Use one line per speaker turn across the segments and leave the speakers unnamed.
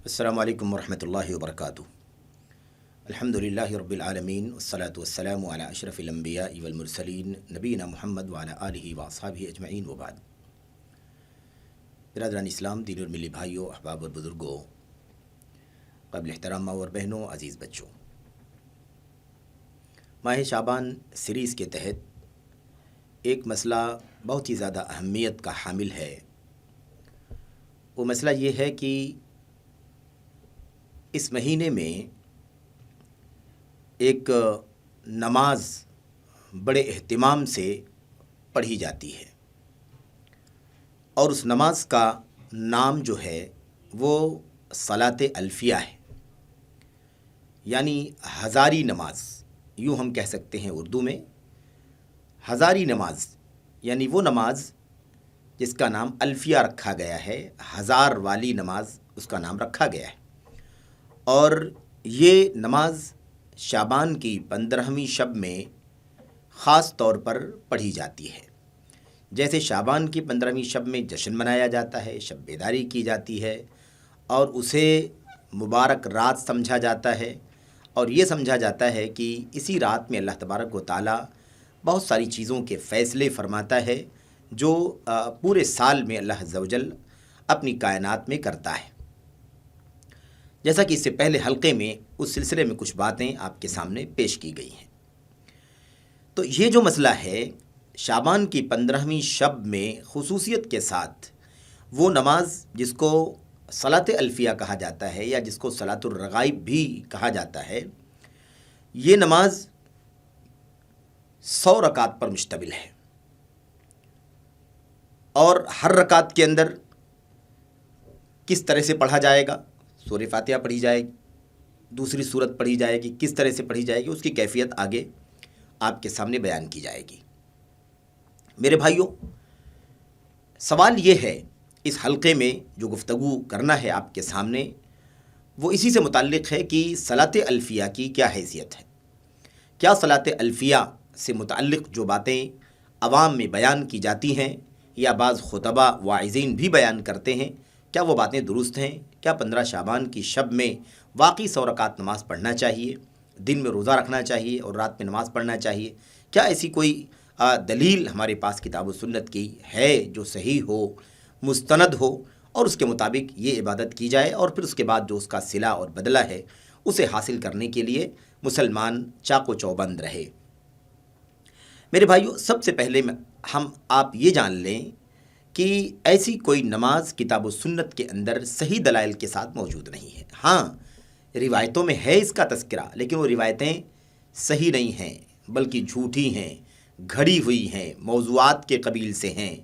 السلام علیکم ورحمۃ اللہ وبرکاتہ۔ الحمدللہ رب العالمین والصلاة والسلام علی اشرف الانبیاء والمرسلین نبینا محمد وعلی آلہ واصحابہ اجمعین وبعد۔ برادران اسلام، دین اور ملی بھائیوں، احباب اور بزرگوں، قابل احترام ماں اور بہنوں، عزیز بچوں، ماہ شعبان سیریز کے تحت ایک مسئلہ بہت ہی زیادہ اہمیت کا حامل ہے۔ وہ مسئلہ یہ ہے کہ اس مہینے میں ایک نماز بڑے اہتمام سے پڑھی جاتی ہے، اور اس نماز کا نام جو ہے وہ صلاۃ الفیہ ہے، یعنی ہزاری نماز، یوں ہم کہہ سکتے ہیں اردو میں ہزاری نماز، یعنی وہ نماز جس کا نام الفیہ رکھا گیا ہے، ہزار والی نماز اس کا نام رکھا گیا ہے۔ اور یہ نماز شعبان کی 15ویں شب میں خاص طور پر پڑھی جاتی ہے۔ جیسے شعبان کی 15ویں شب میں جشن منایا جاتا ہے، شب بیداری کی جاتی ہے، اور اسے مبارک رات سمجھا جاتا ہے، اور یہ سمجھا جاتا ہے کہ اسی رات میں اللہ تبارک و تعالیٰ بہت ساری چیزوں کے فیصلے فرماتا ہے جو پورے سال میں اللہ عز و جل اپنی کائنات میں کرتا ہے۔ جیسا کہ اس سے پہلے حلقے میں اس سلسلے میں کچھ باتیں آپ کے سامنے پیش کی گئی ہیں۔ تو یہ جو مسئلہ ہے، شعبان کی 15ویں شب میں خصوصیت کے ساتھ وہ نماز جس کو صلاۃ الفیہ کہا جاتا ہے، یا جس کو صلاۃ الرغائب بھی کہا جاتا ہے، یہ نماز 100 رکعت پر مشتمل ہے، اور ہر رکعت کے اندر کس طرح سے پڑھا جائے گا؟ سورہ فاتحہ پڑھی جائے گی، دوسری سورت پڑھی جائے گی، کس طرح سے پڑھی جائے گی، اس کی کیفیت آگے آپ کے سامنے بیان کی جائے گی۔ میرے بھائیوں، سوال یہ ہے اس حلقے میں جو گفتگو کرنا ہے آپ کے سامنے، وہ اسی سے متعلق ہے کہ صلاۃ الفیہ کی کیا حیثیت ہے۔ کیا صلاۃ الفیہ سے متعلق جو باتیں عوام میں بیان کی جاتی ہیں، یا بعض خطبہ واعظین بھی بیان کرتے ہیں، کیا وہ باتیں درست ہیں؟ کیا 15 شعبان کی شب میں واقعی 100 رکعت نماز پڑھنا چاہیے، دن میں روزہ رکھنا چاہیے اور رات میں نماز پڑھنا چاہیے؟ کیا ایسی کوئی دلیل ہمارے پاس کتاب و سنت کی ہے جو صحیح ہو، مستند ہو، اور اس کے مطابق یہ عبادت کی جائے، اور پھر اس کے بعد جو اس کا صلہ اور بدلہ ہے اسے حاصل کرنے کے لیے مسلمان چاق و چوبند رہے؟ میرے بھائیوں، سب سے پہلے ہم آپ یہ جان لیں کہ ایسی کوئی نماز کتاب و سنت کے اندر صحیح دلائل کے ساتھ موجود نہیں ہے۔ ہاں، روایتوں میں ہے اس کا تذکرہ، لیکن وہ روایتیں صحیح نہیں ہیں، بلکہ جھوٹی ہیں، گھڑی ہوئی ہیں، موضوعات کے قبیل سے ہیں،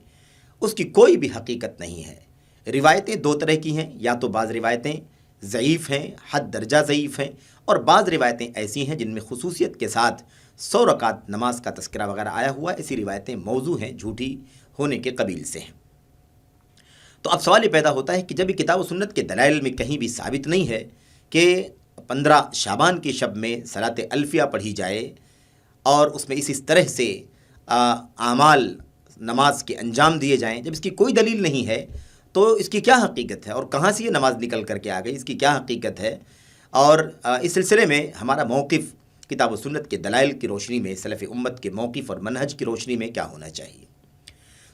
اس کی کوئی بھی حقیقت نہیں ہے۔ روایتیں دو طرح کی ہیں، یا تو بعض روایتیں ضعیف ہیں، حد درجہ ضعیف ہیں، اور بعض روایتیں ایسی ہیں جن میں خصوصیت کے ساتھ 100 رکعت نماز کا تذکرہ وغیرہ آیا ہوا ہے۔ ایسی روایتیں موضوع ہیں، جھوٹی ہونے کے قبیل سے ہیں۔ تو اب سوال یہ پیدا ہوتا ہے کہ جب یہ کتاب و سنت کے دلائل میں کہیں بھی ثابت نہیں ہے کہ 15 شعبان کی شب میں صلاۃ الفیہ پڑھی جائے، اور اس میں اس طرح سے اعمال نماز کے انجام دیے جائیں، جب اس کی کوئی دلیل نہیں ہے تو اس کی کیا حقیقت ہے، اور کہاں سے یہ نماز نکل کر کے آ گئی، اس کی کیا حقیقت ہے؟ اور اس سلسلے میں ہمارا موقف کتاب و سنت کے دلائل کی روشنی میں، سلف امت کے موقف اور منہج کی روشنی میں کیا ہونا چاہیے؟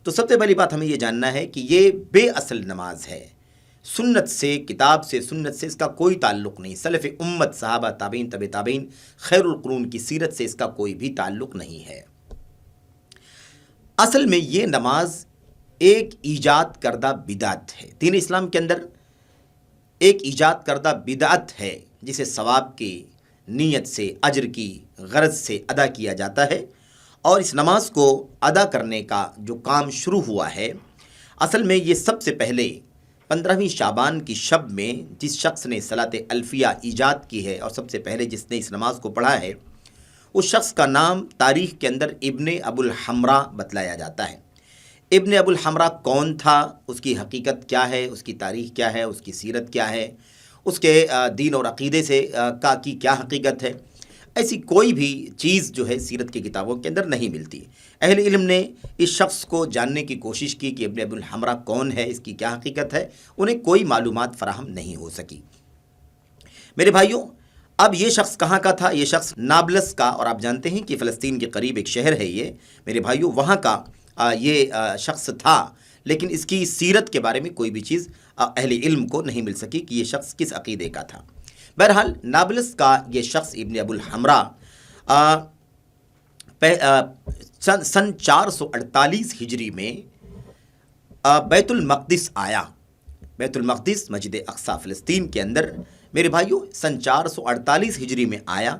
تو سب سے پہلی بات ہمیں یہ جاننا ہے کہ یہ بے اصل نماز ہے، سنت سے، کتاب سے، سنت سے اس کا کوئی تعلق نہیں، سلف امت، صحابہ، تابعین، تبع تابعین، خیر القرون کی سیرت سے اس کا کوئی بھی تعلق نہیں ہے۔ اصل میں یہ نماز ایک ایجاد کردہ بدعت ہے۔ دین اسلام کے اندر ایک ایجاد کردہ بدعت ہے جسے ثواب کی نیت سے، اجر کی غرض سے ادا کیا جاتا ہے، اور اس نماز کو ادا کرنے کا جو کام شروع ہوا ہے، اصل میں یہ سب سے پہلے 15ویں شعبان کی شب میں جس شخص نے صلاۃ الفیہ ایجاد کی ہے، اور سب سے پہلے جس نے اس نماز کو پڑھا ہے، اس شخص کا نام تاریخ کے اندر ابن ابو الحمراء بتلایا جاتا ہے۔ ابن ابو الحمراء کون تھا، اس کی حقیقت کیا ہے، اس کی تاریخ کیا ہے، اس کی سیرت کیا ہے، اس کے دین اور عقیدے سے کی کیا حقیقت ہے؟ ایسی کوئی بھی چیز جو ہے سیرت کی کتابوں کے اندر نہیں ملتی۔ اہل علم نے اس شخص کو جاننے کی کوشش کی کہ ابن ابو الحمرا کون ہے، اس کی کیا حقیقت ہے، انہیں کوئی معلومات فراہم نہیں ہو سکی۔ میرے بھائیوں، اب یہ شخص کہاں کا تھا؟ یہ شخص نابلس کا، اور آپ جانتے ہیں کہ فلسطین کے قریب ایک شہر ہے یہ، میرے بھائیوں وہاں کا یہ شخص تھا، لیکن اس کی سیرت کے بارے میں کوئی بھی چیز اہل علم کو نہیں مل سکی کہ یہ شخص کس عقیدے کا تھا۔ بہرحال نابلس کا یہ شخص ابن ابو الحمرا سن 448 ہجری میں بیت المقدس آیا۔ بیت المقدس مسجد اقصی فلسطین کے اندر میرے بھائیوں سن 448 ہجری میں آیا۔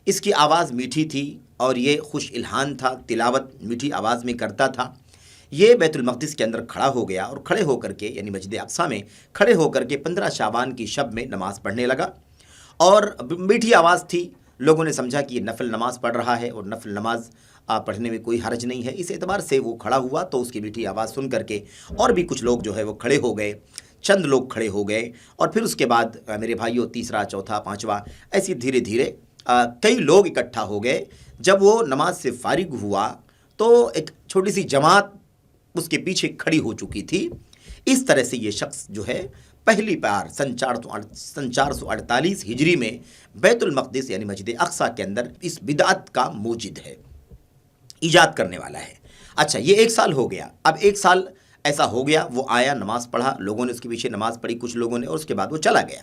اس کی آواز میٹھی تھی اور یہ خوش الحان تھا، تلاوت میٹھی آواز میں کرتا تھا۔ یہ بیت المقدس کے اندر کھڑا ہو گیا اور کھڑے ہو کر کے یعنی مسجد اقصی میں کھڑے ہو کر کے 15 شعبان کی شب میں نماز پڑھنے لگا، اور میٹھی آواز تھی، لوگوں نے سمجھا کہ یہ نفل نماز پڑھ رہا ہے، اور نفل نماز پڑھنے میں کوئی حرج نہیں ہے، اس اعتبار سے وہ کھڑا ہوا تو اس کی میٹھی آواز سن کر کے اور بھی کچھ لوگ جو ہے وہ کھڑے ہو گئے، چند لوگ کھڑے ہو گئے، اور پھر اس کے بعد میرے بھائیوں تیسرا، چوتھا، پانچواں، ایسی دھیرے دھیرے کئی لوگ اکٹھا ہو گئے۔ جب وہ نماز سے فارغ ہوا تو ایک چھوٹی سی جماعت اس کے پیچھے کھڑی ہو چکی تھی۔ اس طرح سے یہ شخص جو ہے پہلی بار سن 448 ہجری میں بیت المقدس یعنی مسجد اقصی کے اندر اس بدعت کا موجد ہے، ایجاد کرنے والا ہے۔ اچھا، یہ 1 سال ہو گیا۔ اب 1 سال ایسا ہو گیا، وہ آیا، نماز پڑھا، لوگوں نے اس کے پیچھے نماز پڑھی کچھ لوگوں نے، اور اس کے بعد وہ چلا گیا۔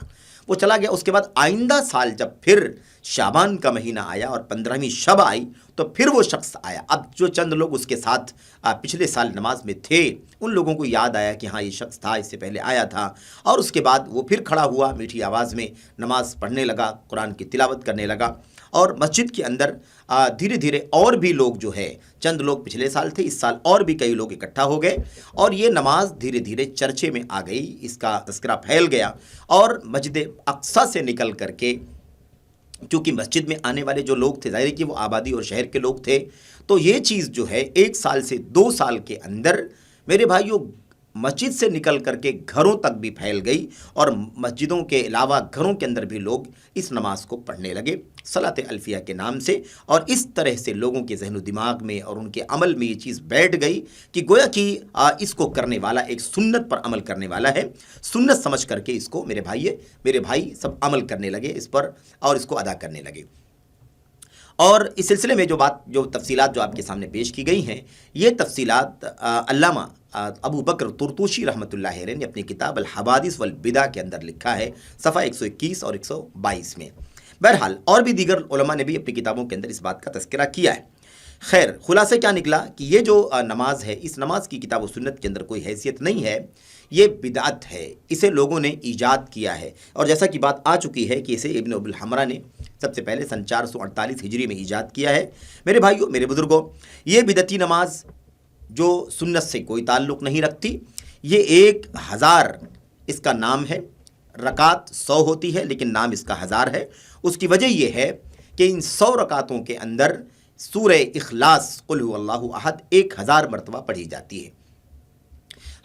اس کے بعد آئندہ سال جب پھر شعبان کا مہینہ آیا اور 15ویں شب آئی تو پھر وہ شخص آیا۔ اب جو چند لوگ اس کے ساتھ پچھلے سال نماز میں تھے، ان لوگوں کو یاد آیا کہ ہاں یہ شخص تھا، اس سے پہلے آیا تھا، اور اس کے بعد وہ پھر کھڑا ہوا، میٹھی آواز میں نماز پڑھنے لگا، قرآن کی تلاوت کرنے لگا، اور مسجد کے اندر دھیرے دھیرے اور بھی لوگ جو ہے، چند لوگ پچھلے سال تھے، اس سال اور بھی کئی لوگ اکٹھا ہو گئے، اور یہ نماز دھیرے دھیرے چرچے میں آ گئی، اس کا تذکرہ پھیل گیا، اور مسجد اقصی سے نکل کر کے، کیونکہ مسجد میں آنے والے جو لوگ تھے ظاہر کہ وہ آبادی اور شہر کے لوگ تھے، تو یہ چیز جو ہے 1 سال سے 2 سال کے اندر میرے بھائیوں مسجد سے نکل کر کے گھروں تک بھی پھیل گئی، اور مسجدوں کے علاوہ گھروں کے اندر بھی لوگ اس نماز کو پڑھنے لگے صلاۃ الفیہ کے نام سے، اور اس طرح سے لوگوں کے ذہن و دماغ میں اور ان کے عمل میں یہ چیز بیٹھ گئی کہ گویا کہ اس کو کرنے والا ایک سنت پر عمل کرنے والا ہے، سنت سمجھ کر کے اس کو میرے بھائی سب عمل کرنے لگے اس پر، اور اس کو ادا کرنے لگے۔ اور اس سلسلے میں جو تفصیلات جو آپ کے سامنے پیش کی گئی ہیں، یہ تفصیلات علامہ ابو بکر طرطوشی رحمۃ اللہ علیہ نے اپنی کتاب الحوادث والبدع کے اندر لکھا ہے، صفحہ 121 اور 122 میں۔ بہرحال اور بھی دیگر علماء نے بھی اپنی کتابوں کے اندر اس بات کا تذکرہ کیا ہے۔ خیر، خلاصہ کیا نکلا کہ یہ جو نماز ہے، اس نماز کی کتاب و سنت کے اندر کوئی حیثیت نہیں ہے، یہ بدعت ہے، اسے لوگوں نے ایجاد کیا ہے، اور جیسا کہ بات آ چکی ہے کہ اسے ابن ابو الحمرا نے سب سے پہلے سن 448 ہجری میں ایجاد کیا ہے۔ میرے بھائیوں، میرے بزرگوں، یہ بدعتی نماز جو سنت سے کوئی تعلق نہیں رکھتی، یہ 1000 اس کا نام ہے، رکعت 100 ہوتی ہے لیکن نام اس کا 1000 ہے۔ اس کی وجہ یہ ہے کہ ان 100 رکعتوں کے اندر سورہ اخلاص قل هو اللہ احد 1000 مرتبہ پڑھی جاتی ہے۔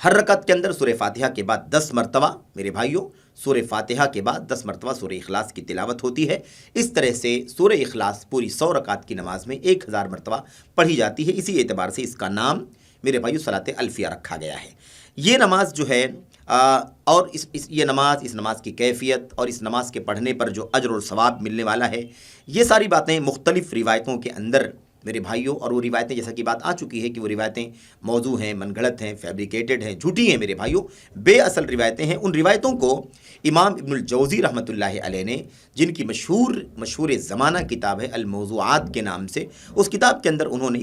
ہر رکعت کے اندر سورہ فاتحہ کے بعد 10 مرتبہ میرے بھائیوں، سورہ فاتحہ کے بعد 10 مرتبہ سورہ اخلاص کی تلاوت ہوتی ہے۔ اس طرح سے سورہ اخلاص پوری 100 رکعت کی نماز میں 1000 مرتبہ پڑھی جاتی ہے، اسی اعتبار سے اس کا نام میرے بھائیوں صلاۃ الفیہ رکھا گیا ہے۔ یہ نماز جو ہے اور یہ نماز کی کیفیت اور اس نماز کے پڑھنے پر جو اجر اور ثواب ملنے والا ہے، یہ ساری باتیں مختلف روایتوں کے اندر میرے بھائیوں، اور وہ روایتیں جیسا کہ بات آ چکی ہے کہ وہ روایتیں موضوع ہیں، من گھڑت ہیں، فیبریکیٹڈ ہیں، جھوٹی ہیں میرے بھائیوں، بے اصل روایتیں ہیں۔ ان روایتوں کو امام ابن الجوزی رحمۃ اللہ علیہ نے، جن کی مشہور زمانہ کتاب ہے الموضوعات کے نام سے، اس کتاب کے اندر انہوں نے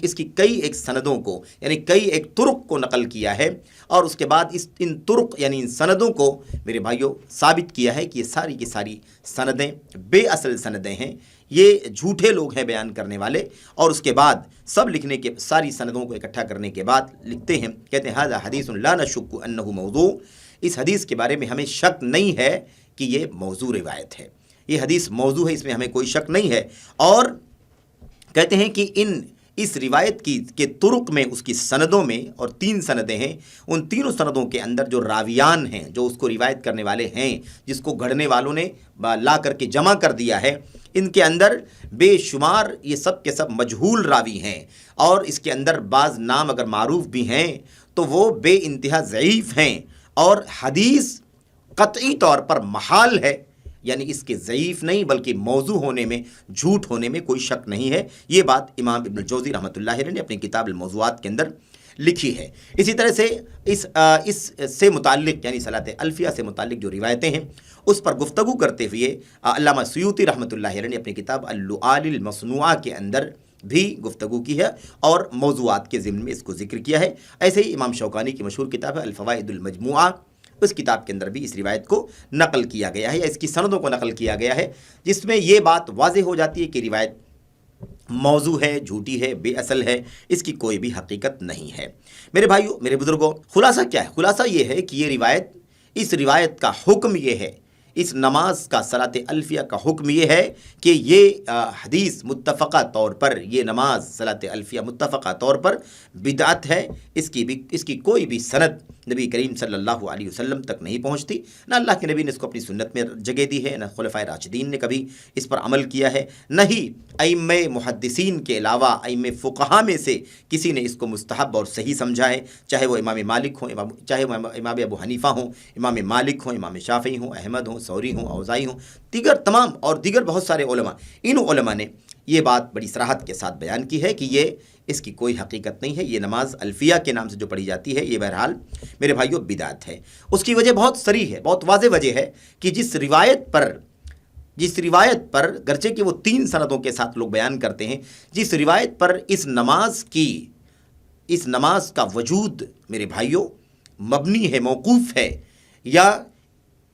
اس کی کئی ایک سندوں کو یعنی کئی ایک طرق کو نقل کیا ہے، اور اس کے بعد ان طرق یعنی ان سندوں کو میرے بھائیوں ثابت کیا ہے کہ یہ ساری کی ساری سندیں بے اصل سندیں ہیں، یہ جھوٹے لوگ ہیں بیان کرنے والے۔ اور اس کے بعد سب لکھنے کے ساری سندوں کو اکٹھا کرنے کے بعد لکھتے ہیں، کہتے ہیں ھذا حدیث لا نشک انہ موضوع، اس حدیث کے بارے میں ہمیں شک نہیں ہے کہ یہ موضوع روایت ہے، یہ حدیث موضوع ہے، اس میں ہمیں کوئی شک نہیں ہے۔ اور کہتے ہیں کہ اس روایت کے طرق میں، اس کی سندوں میں، اور 3 سندیں ہیں، ان تینوں سندوں کے اندر جو راویان ہیں، جو اس کو روایت کرنے والے ہیں، جس کو گھڑنے والوں نے لا کر کے جمع کر دیا ہے، ان کے اندر بے شمار یہ سب کے سب مجہول راوی ہیں، اور اس کے اندر بعض نام اگر معروف بھی ہیں تو وہ بے انتہا ضعیف ہیں، اور حدیث قطعی طور پر محال ہے، یعنی اس کے ضعیف نہیں بلکہ موضوع ہونے میں، جھوٹ ہونے میں کوئی شک نہیں ہے۔ یہ بات امام ابن الجوزی رحمۃ اللہ علیہ نے اپنی کتاب الموضوعات کے اندر لکھی ہے۔ اسی طرح سے اس سے متعلق یعنی صلاۃ الفیہ سے متعلق جو روایتیں ہیں اس پر گفتگو کرتے ہوئے علامہ سیوطی رحمۃ اللہ علیہ نے اپنی کتاب اللؤلؤ المصنوعہ کے اندر بھی گفتگو کی ہے اور موضوعات کے ضمن میں اس کو ذکر کیا ہے۔ ایسے ہی امام شوکانی کی مشہور کتاب ہے الفوائد المجموعہ، اس کتاب کے اندر بھی اس روایت کو نقل کیا گیا ہے، یا اس کی سندوں کو نقل کیا گیا ہے، جس میں یہ بات واضح ہو جاتی ہے کہ روایت موضوع ہے، جھوٹی ہے، بے اصل ہے، اس کی کوئی بھی حقیقت نہیں ہے۔ میرے بھائیو، میرے بزرگوں، خلاصہ کیا ہے؟ خلاصہ یہ ہے کہ یہ روایت، اس روایت کا حکم یہ ہے، اس نماز کا صلاۃ الفیہ کا حکم یہ ہے کہ یہ حدیث متفقہ طور پر، یہ نماز صلاۃ الفیہ متفقہ طور پر بدعت ہے، اس کی کوئی بھی سند نبی کریم صلی اللہ علیہ وسلم تک نہیں پہنچتی، نہ اللہ کے نبی نے اس کو اپنی سنت میں جگہ دی ہے، نہ خلفائے راشدین نے کبھی اس پر عمل کیا ہے، نہ ہی ائمہ محدثین کے علاوہ ائمہ فقہا میں سے کسی نے اس کو مستحب اور صحیح سمجھا ہے، چاہے وہ امام مالک ہوں، چاہے وہ امام ابو حنیفہ ہوں، امام مالک ہوں، امام شافعی ہوں، احمد ہوں، ثوری ہوں، اوزاعی ہوں، دیگر بہت سارے علماء، ان علماء نے یہ بات بڑی صراحت کے ساتھ بیان کی ہے کہ اس کی کوئی حقیقت نہیں ہے، یہ نماز الفیہ کے نام سے جو پڑھی جاتی ہے یہ بہرحال میرے بھائیوں بدعت ہے۔ اس کی وجہ بہت صریح ہے، بہت واضح وجہ ہے کہ جس روایت پر گرچہ کہ وہ 3 سندوں کے ساتھ لوگ بیان کرتے ہیں، جس روایت پر اس نماز کا وجود میرے بھائیوں مبنی ہے، موقوف ہے، یا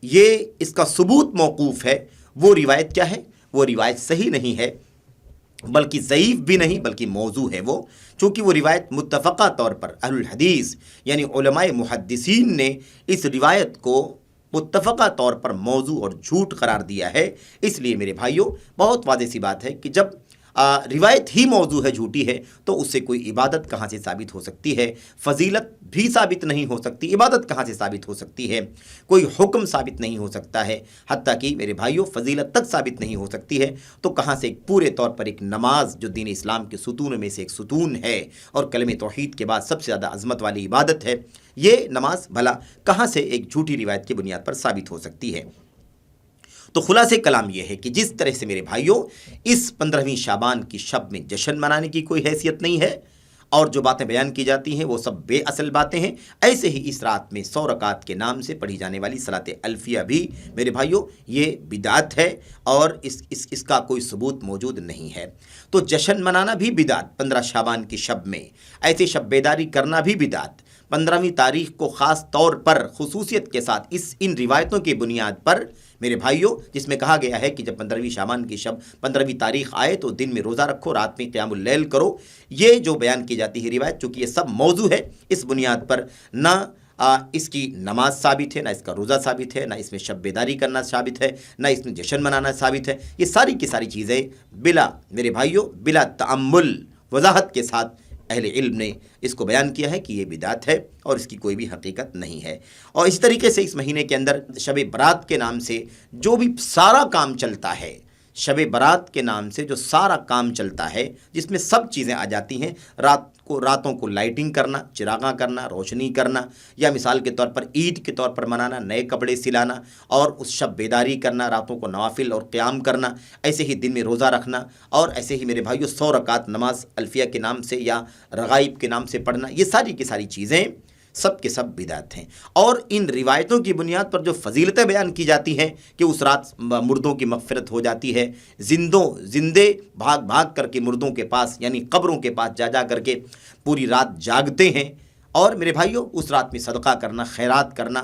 یہ اس کا ثبوت موقوف ہے، وہ روایت کیا ہے؟ وہ روایت صحیح نہیں ہے، بلکہ ضعیف بھی نہیں بلکہ موضوع ہے وہ، چونکہ وہ روایت متفقہ طور پر اہل الحدیث یعنی علماء محدثین نے اس روایت کو متفقہ طور پر موضوع اور جھوٹ قرار دیا ہے۔ اس لیے میرے بھائیوں، بہت واضح سی بات ہے کہ جب روایت ہی موضوع ہے، جھوٹی ہے، تو اس سے کوئی عبادت کہاں سے ثابت ہو سکتی ہے؟ فضیلت بھی ثابت نہیں ہو سکتی، عبادت کہاں سے ثابت ہو سکتی ہے؟ کوئی حکم ثابت نہیں ہو سکتا ہے، حتیٰ کہ میرے بھائیوں فضیلت تک ثابت نہیں ہو سکتی ہے، تو کہاں سے پورے طور پر ایک نماز جو دین اسلام کے ستون میں سے ایک ستون ہے اور کلمہ توحید کے بعد سب سے زیادہ عظمت والی عبادت ہے، یہ نماز بھلا کہاں سے ایک جھوٹی روایت کی بنیاد پر ثابت ہو سکتی ہے؟ تو خلاصہ کلام یہ ہے کہ جس طرح سے میرے بھائیوں اس 15ویں شعبان کی شب میں جشن منانے کی کوئی حیثیت نہیں ہے، اور جو باتیں بیان کی جاتی ہیں وہ سب بے اصل باتیں ہیں، ایسے ہی اس رات میں 100 رکعت کے نام سے پڑھی جانے والی صلاۃ الفیہ بھی میرے بھائیوں یہ بدعت ہے، اور اس کا کوئی ثبوت موجود نہیں ہے۔ تو جشن منانا بھی بدعت 15 شعبان کی شب میں، ایسے شب بیداری کرنا بھی بدعت، 15ویں تاریخ کو خاص طور پر خصوصیت کے ساتھ ان روایتوں کی بنیاد پر میرے بھائیوں، جس میں کہا گیا ہے کہ جب 15ویں شعبان کی شب 15ویں تاریخ آئے تو دن میں روزہ رکھو، رات میں قیام اللیل کرو، یہ جو بیان کی جاتی ہے روایت، چونکہ یہ سب موضوع ہے، اس بنیاد پر نہ اس کی نماز ثابت ہے، نہ اس کا روزہ ثابت ہے، نہ اس میں شب بیداری کرنا ثابت ہے، نہ اس میں جشن منانا ثابت ہے، یہ ساری کی ساری چیزیں میرے بھائیوں بلا تأمل وضاحت کے ساتھ اہل علم نے اس کو بیان کیا ہے کہ یہ بدعت ہے اور اس کی کوئی بھی حقیقت نہیں ہے۔ اور اس طریقے سے اس مہینے کے اندر شب برات کے نام سے جو بھی سارا کام چلتا ہے، شب برات کے نام سے جو سارا کام چلتا ہے، جس میں سب چیزیں آ جاتی ہیں، راتوں کو لائٹنگ کرنا، چراغاں کرنا، روشنی کرنا، یا مثال کے طور پر عید کے طور پر منانا، نئے کپڑے سلانا، اور اس شب بیداری کرنا، راتوں کو نوافل اور قیام کرنا، ایسے ہی دن میں روزہ رکھنا، اور ایسے ہی میرے بھائیوں 100 رکعت نماز الفیہ کے نام سے یا رغائب کے نام سے پڑھنا، یہ ساری کی ساری چیزیں سب کے سب بدعت ہیں۔ اور ان روایتوں کی بنیاد پر جو فضیلتیں بیان کی جاتی ہیں کہ اس رات مردوں کی مغفرت ہو جاتی ہے، زندے بھاگ کر کے مردوں کے پاس یعنی قبروں کے پاس جا کر کے پوری رات جاگتے ہیں، اور میرے بھائیوں اس رات میں صدقہ کرنا، خیرات کرنا،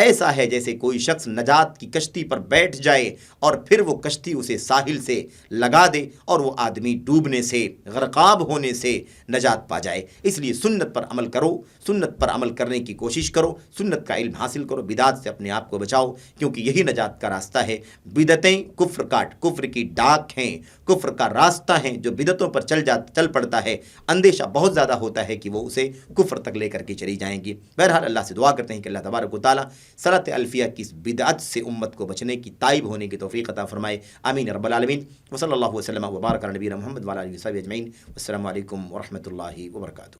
ایسا ہے جیسے کوئی شخص نجات کی کشتی پر بیٹھ جائے اور پھر وہ کشتی اسے ساحل سے لگا دے اور وہ آدمی ڈوبنے سے، غرقاب ہونے سے نجات پا جائے۔ اس لیے سنت پر عمل کرو، سنت پر عمل کرنے کی کوشش کرو، سنت کا علم حاصل کرو، بدعات سے اپنے آپ کو بچاؤ، کیونکہ یہی نجات کا راستہ ہے۔ بدعتیں کفر کی ڈاک ہیں، کفر کا راستہ ہیں، جو بدعتوں پر چل پڑتا ہے اندیشہ بہت زیادہ ہوتا ہے کہ وہ اسے کفر تک لے کر کے چلی جائیں گی۔ بہرحال اللہ سے دعا کرتے ہیں کہ اللہ تبارک و تعالیٰ صلاۃ الفیہ کی اس بدعت سے امت کو بچنے کی، تائب ہونے کی توفیق عطا فرمائے، آمین رب العالمین۔ وصلی اللہ وسلم وبارک علی نبینا محمد وعلی آلہ وصحبہ اجمعین۔ السلام علیکم ورحمۃ اللہ وبرکاتہ۔